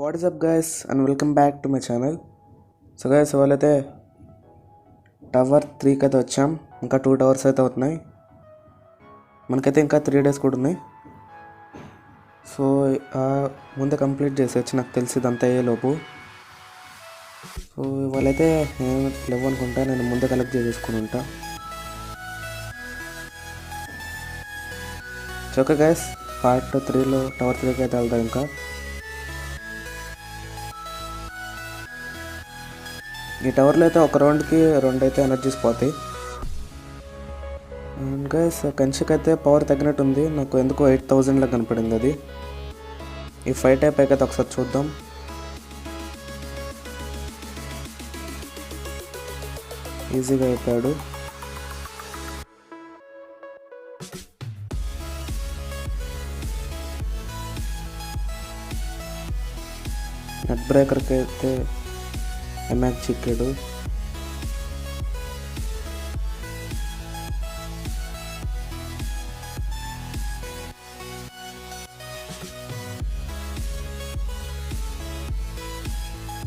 What is up guys and welcome back to my channel. So guys ఇవాళైతే tower 3కి అయితే వచ్చాం. ఇంకా 2 టవర్స్ అయితే అవుతున్నాయి. మనకైతే ఇంకా 3 days కూడా ఉన్నాయి. సో ముందే కంప్లీట్ చేసేయచ్చు నాకు తెలిసి ఇదంతా అయ్యేలోపు. సో ఇవాళైతే నేను లేవు అనుకుంటా, నేను ముందే కలెక్ట్ చేసేసుకుని ఉంటా. సో ఓకే గైస్, పార్ట్ 3లో టవర్ 3కి అయితే వెళ్తాం. ఇంకా ఈ టవర్లో అయితే ఒక రౌండ్కి 2 అయితే ఎనర్జీస్ పోతాయి. గైస్ కన్షిక్ అయితే పవర్ తగ్గినట్టుంది, నాకు ఎందుకో 8000లా కనపడింది అది. ఈ 5 టైప్ అయితే ఒకసారి చూద్దాం. ఈజీగా అయిపోయాడు. నెట్ బ్రేకర్కి అయితే ఎంఎక్ చిక్కాడు.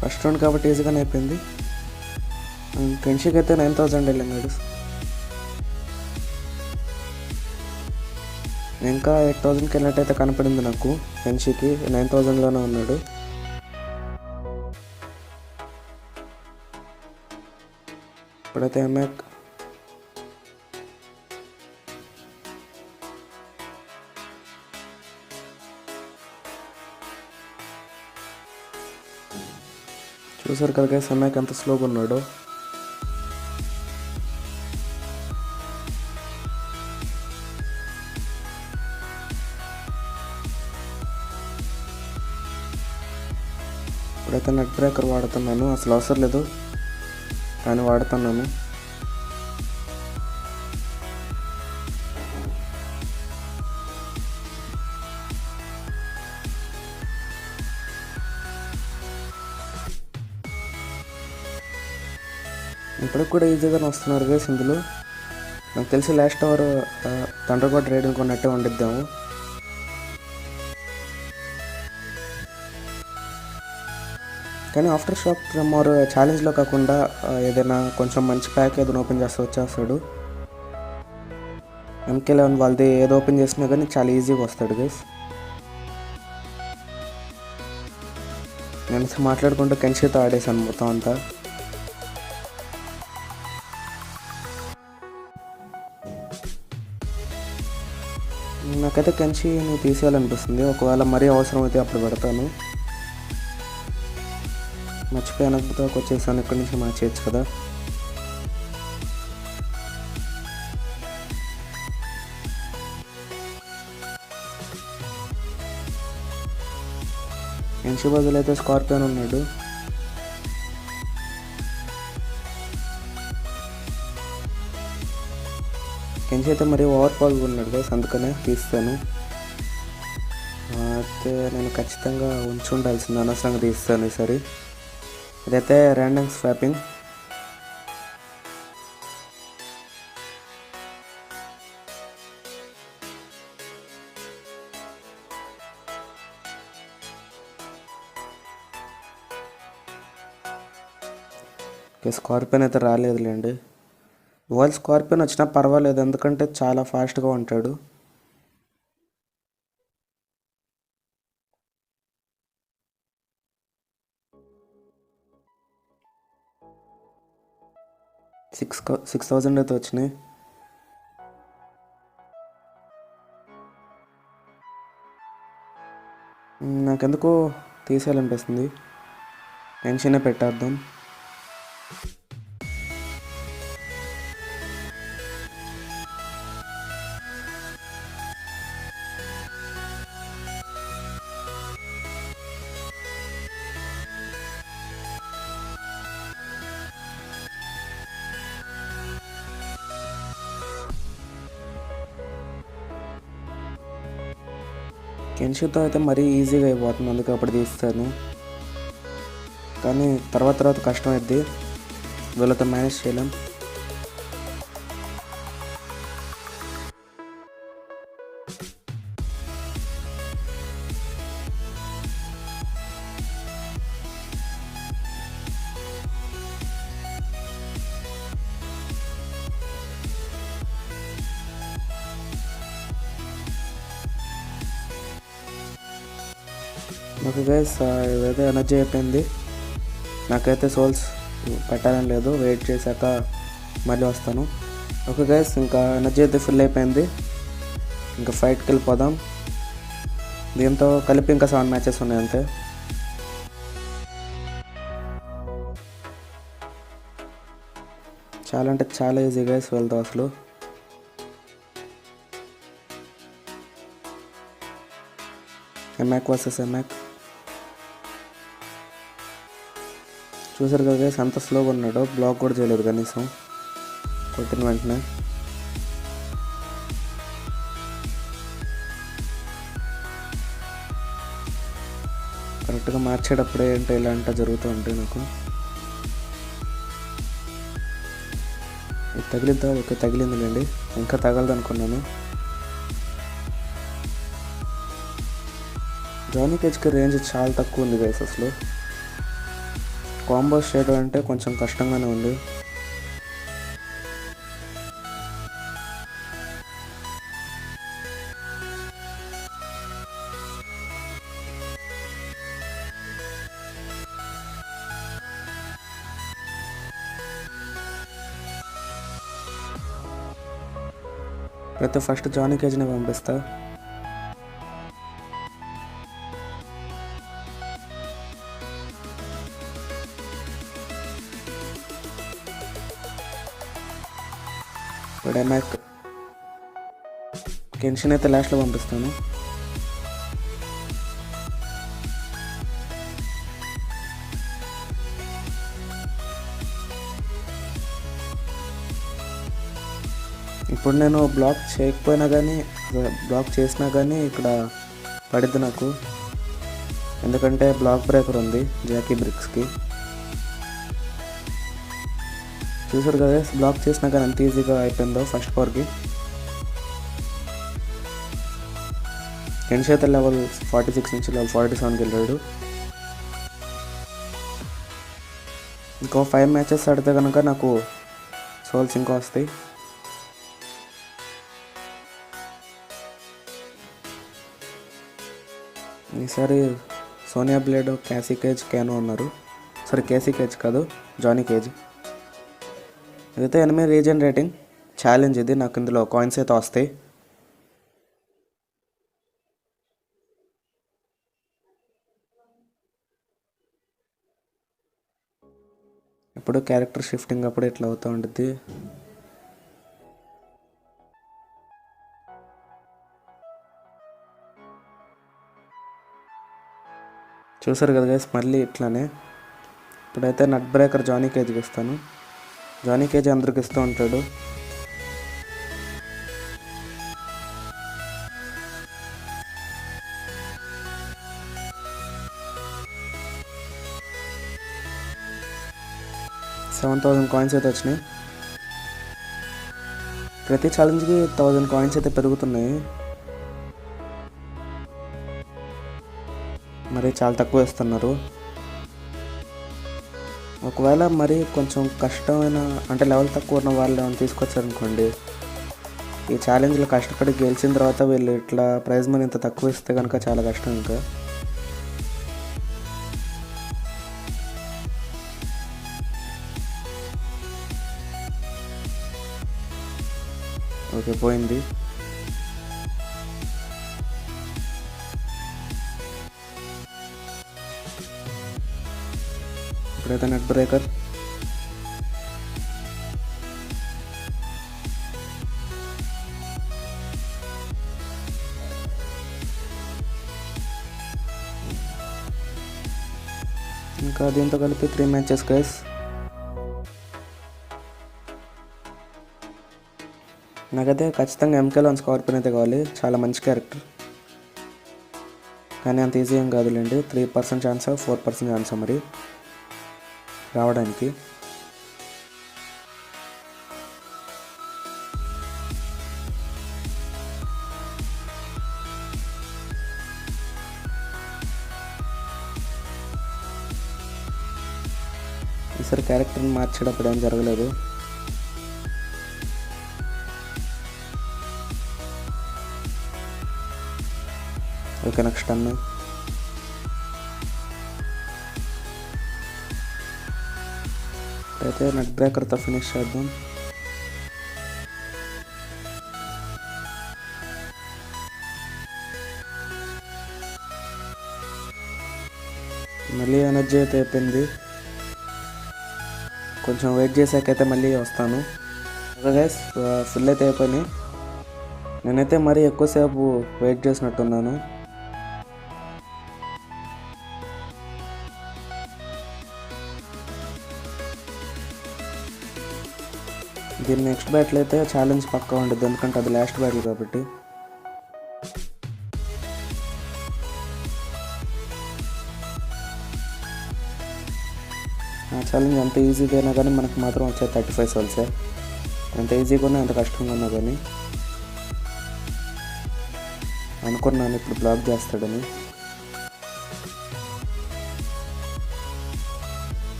ఫస్ట్ రౌండ్ కాబట్టి ఈజీగానే అయిపోయింది. కెన్షిక్ అయితే 9000 వెళ్ళాడు. ఇంకా 8000కి వెళ్ళినట్టయితే కనపడింది నాకు. కెన్షికి 9000లోనే ఉన్నాడు. ఇప్పుడైతే ఎంఎక్ చూసారు కదా గైస్, ఎంఎక్ ఎంత స్లోగా ఉన్నాడు. ఇప్పుడైతే నెట్ బ్రేకర్ వాడుతున్నాను. అసలు అవసరం లేదు కానీ వాడుతున్నాను. ఇప్పటికి కూడా ఈజీగానే వస్తున్నారు గైస్ ఇందులో. నాకు తెలిసి లాస్ట్ అవర్ థండర్బర్డ్ రైడింగ్ కొన్నట్టే వండిద్దాము. కానీ ఆఫ్టర్ షాక్ ట్రెమోర్ ఛాలెంజ్లో కాకుండా ఏదైనా కొంచెం మంచి ప్యాక్ ఏదైనా ఓపెన్ చేస్తే వచ్చేస్తాడు. MK11 వాళ్ళది ఏదో ఓపెన్ చేసినా కానీ చాలా ఈజీగా వస్తాడు గైస్. నేను మాట్లాడుకుంటూ కెన్షితో ఆడేసాను మొత్తం అంతా. నాకైతే కెన్షి నువ్వు తీసేయాలనిపిస్తుంది. ఒకవేళ మరీ అవసరం అయితే అప్పుడు పెడతాను. మర్చిపోయానతో వచ్చేసాను. ఇక్కడి నుంచి మార్చేయచ్చు కదా. కెన్షి బదులు అయితే స్కార్పియోన్ ఉన్నాడు. కెన్షి అయితే మరీ ఓవర్ పవర్గా ఉన్నాడు గైస్, అందుకనే తీస్తాను. అయితే నేను ఖచ్చితంగా ఉంచి ఉండాల్సింది, అనవసరంగా తీస్తాను ఈసారి. ఇదైతే ర్యాండమ్ స్వాపింగ్. స్కార్పియోన్ అయితే రాలేదులేండి. వాళ్ళు స్కార్పియోన్ వచ్చినా పర్వాలేదు, ఎందుకంటే చాలా ఫాస్ట్గా ఉంటాడు. సిక్స్ థౌజండ్ అయితే వచ్చినాయి. నాకెందుకో తీసేయాలనిపిస్తుంది. టెన్షనే పెట్టేద్దాం. కెన్షితో అయితే మరీ ఈజీగా అయిపోతుంది, అందుకే అప్పుడు తీస్తాను. కానీ తర్వాత కష్టం అవుద్ది, వీళ్ళతో మేనేజ్ చేయలేం. ఓకే గైస్, ఇదైతే ఎనర్జీ అయిపోయింది. నాకైతే సోల్స్ పెట్టాలని లేదు, వెయిట్ చేశాక మళ్ళీ వస్తాను. ఓకే గైస్, ఇంకా ఎనర్జీ అయితే ఫుల్ అయిపోయింది. ఇంకా ఫైట్కి వెళ్ళిపోదాం. దీంతో కలిపి ఇంకా 7 మ్యాచెస్ ఉన్నాయి అంతే. చాలా అంటే చాలా ఈజీ గైస్ వెళ్తాం అసలు. ఎంఎక్ వర్సెస్ ఎంఎక్. చూసారు కదా గైస్, అంత స్లోగా ఉన్నాడు. బ్లాక్ కూడా చేయలేదు కనీసం కొట్టిన వెంటనే. కరెక్ట్గా మార్చేటప్పుడే ఏంటో ఇలా అంట జరుగుతూ ఉంటాయి నాకు. ఇది తగిలిద్దా? ఓకే, తగిలిందిలేండి. ఇంకా తగలదు అనుకున్నాను. జానీ కేజ్కి రేంజ్ చాలా తక్కువ ఉంది గైస్ అసలు. కాంబోస్ చేయడం అంటే కొంచెం కష్టంగానే ఉంది. అయితే ఫస్ట్ జానీ కేజ్ని పంపిస్తా. ఇప్పుడు ఎంఎక్ కెన్షన్ అయితే లాస్ట్లో పంపిస్తాను. ఇప్పుడు నేను బ్లాక్ చేయకపోయినా కానీ, బ్లాక్ చేసినా కానీ ఇక్కడ పడిద్ది నాకు. ఎందుకంటే బ్లాక్ బ్రేకర్ ఉంది జాకీ బ్రిక్స్కి. చూసారు కదా, బ్లాక్ చేసినా కానీ ఎంత ఈజీగా అయిపోయిందో ఫస్ట్ పవర్కి. కెన్షి అయితే లెవెల్ 46 నుంచి లెవెల్ 47కి వెళ్ళాడు. ఇంకో 5 మ్యాచెస్ ఆడితే కనుక నాకు సోల్స్ ఇంకా వస్తాయి. ఈసారి సోనియా బ్లేడ్, క్యాసీ కేజ్, క్యానో ఉన్నారు. సారీ, క్యాసీ కేజ్ కాదు, జానీ కేజ్. ఇదైతే ఎనిమి రీజనరేటింగ్ ఛాలెంజ్. ఇది నాకు ఇందులో కాయిన్స్ అయితే వస్తాయి. ఇప్పుడు క్యారెక్టర్ షిఫ్టింగ్ అప్పుడు ఇట్లా అవుతూ ఉంటుంది. చూసారు కదా గైస్, మళ్ళీ ఇట్లానే. ఇప్పుడైతే నట్ బ్రేకర్ జానీ కేజ్కి ఇస్తాను. జానీ కేజ్ అందరికి ఇస్తూ ఉంటాడు. $7,000 కాయిన్స్ అయితే వచ్చినాయి. ప్రతి ఛాలెంజ్కి 1000 కాయిన్స్ అయితే పెరుగుతున్నాయి. మరి చాలా తక్కువ ఇస్తున్నారు. ఒకవేళ మరి కొంచెం కష్టమైన అంటే లెవెల్ తక్కువ ఉన్న వాళ్ళు ఏమైనా తీసుకొచ్చారనుకోండి, ఈ ఛాలెంజ్లో కష్టపడి గెలిచిన తర్వాత వీళ్ళు ఇట్లా ప్రైజ్ మనీ ఇంత తక్కువ ఇస్తే కనుక చాలా కష్టం. ఇంకా ఓకే, పోయింది. ఇప్పుడైతే నెట్ బ్రేకర్. ఇంకా దీంతో కలిపి 3 మ్యాచెస్ గైస్. నాకైతే ఖచ్చితంగా ఎంకేలో స్కార్పియన్ అయితే కావాలి. చాలా మంచి క్యారెక్టర్, కానీ అంత ఈజీ ఏం కాదులేండి. 3% ఛాన్సా 4% ఛాన్సా మరి రావడానికి. ఈసారి క్యారెక్టర్ని మార్చేటప్పుడు ఏం జరగలేదు. ఓకే, నెక్స్ట్ అన్న అయితే నెట్ బ్రేకర్తో ఫినిష్ చేద్దాం. మళ్ళీ ఎనర్జీ అయితే అయిపోయింది. కొంచెం వెయిట్ చేసాకైతే మళ్ళీ వస్తాను. ఓకే గైస్, ఫుల్ అయితే అయిపోయినాయి. నేనైతే మరీ ఎక్కువసేపు వెయిట్ చేసినట్టున్నాను. దీని నెక్స్ట్ బ్యాటిల్ అయితే ఛాలెంజ్ పక్కా ఉండదు, ఎందుకంటే అది లాస్ట్ బ్యాటిల్ కాబట్టి. ఆ ఛాలెంజ్ ఎంత ఈజీగా అయినా కానీ మనకు మాత్రం వచ్చే 35 సోల్సే. ఎంత ఈజీగా ఉన్నా ఎంత కష్టంగా ఉన్నా కానీ. అనుకున్నాను ఇప్పుడు బ్లాక్ చేస్తాడని.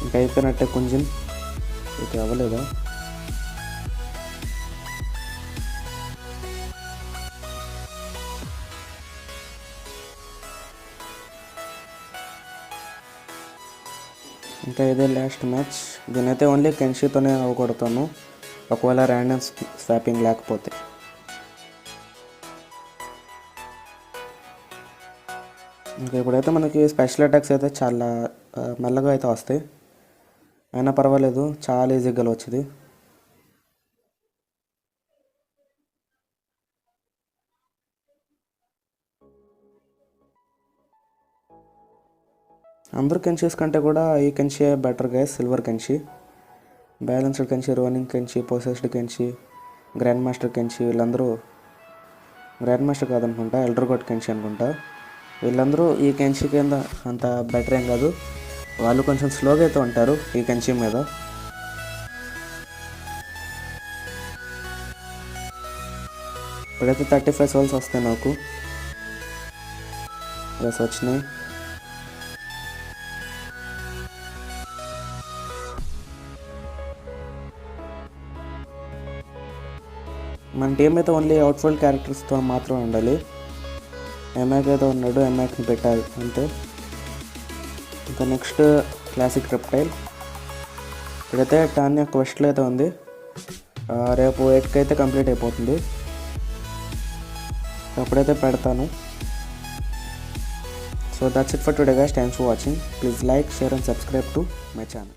ఇంకా అయిపోయినట్టే కొంచెం ఇది అవ్వలేదా? ఇంకా ఇదే లాస్ట్ మ్యాచ్. దీనైతే ఓన్లీ కెన్షీతోనే అవగొడతాను, ఒకవేళ ర్యాండమ్ స్వాపింగ్ లేకపోతే. ఇంకా ఇప్పుడైతే మనకి స్పెషల్ అటాక్స్ అయితే చాలా మెల్లగా అయితే వస్తాయి, అయినా పర్వాలేదు, చాలా ఈజీగా వచ్చింది. అందరూ కెన్షీస్ కంటే కూడా ఈ Kenshi better guys. Silver Kenshi, balanced Kenshi, ronin Kenshi, possessed Kenshi, grand master Kenshi, వీళ్ళందరూ గ్రాండ్ మాస్టర్ కాదనుకుంటా, ఎల్డర్ గోడ్ కెన్షీ అనుకుంటా. వీళ్ళందరూ ఈ కెన్షీ కింద అంత బెటర్ ఏం కాదు, వాళ్ళు కొంచెం స్లోగా అయితే ఉంటారు ఈ కెన్షీ మీద. ఇప్పుడైతే 35 సోల్స్ వస్తాయి నాకు. ఎస్, వచ్చినాయి. మన టీం అయితే ఓన్లీ అవుట్ఫోల్డ్ క్యారెక్టర్స్తో మాత్రం ఉండాలి. ఎంఐక్ అయితే ఉన్నాడు, ఎంఐక్ని పెట్టాలి అంతే. ఇంకా నెక్స్ట్ క్లాసిక్ రెప్టైల్. ఇప్పుడైతే టాన్యా క్వెస్ట్లో అయితే ఉంది, రేపు 8కి అయితే కంప్లీట్ అయిపోతుంది. అప్పుడైతే పెడతాను. So that's it for today guys. Thanks for watching. Please like, share and subscribe to my channel.